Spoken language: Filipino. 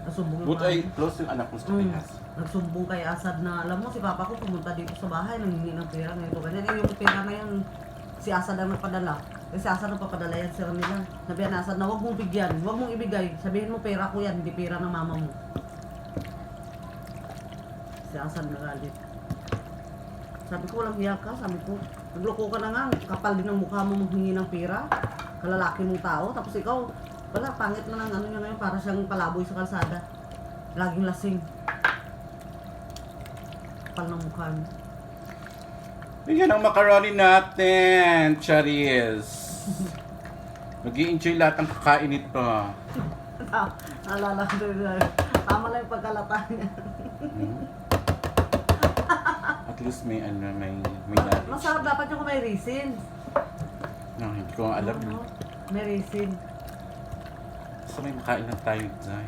Nasumbong But yung ay close yung anak mo sa Pinas. Nagsumbong kay Asad na, alam mo, si papa ko pumunta dito sa bahay, nanghingi ng pera, ganito, ganyan. Eh, yung pera na yun, si Asad ang nagpadala. Kasi Asad ang papadala yan, sir nila. Sabihan na Asad na, huwag mong bigyan, huwag mong ibigay. Sabihin mo, pera ko yan, hindi pera ng mama mo. Si Asad nagalit. Sabi ko, walang hiya ka, sabi ko. Nagloko ka na nga, kapal din ang mukha mo maghingi ng pera. Kalalaki mong tao, tapos ikaw, wala, pangit na ng ano niya ngayon, para siyang palaboy sa kalsada. Laging lasing. Kapal ng mukha niya. Bigyan ang macaroni natin, Charis. Mag-i-enjoy lahat ng kakain nito. Naalala ko doon, tama lang yung pagkalata niya. At least may knowledge. Masarap dapat yung kung may resin. No, hindi ko alam. May resin. So may makain lang tayo dyan.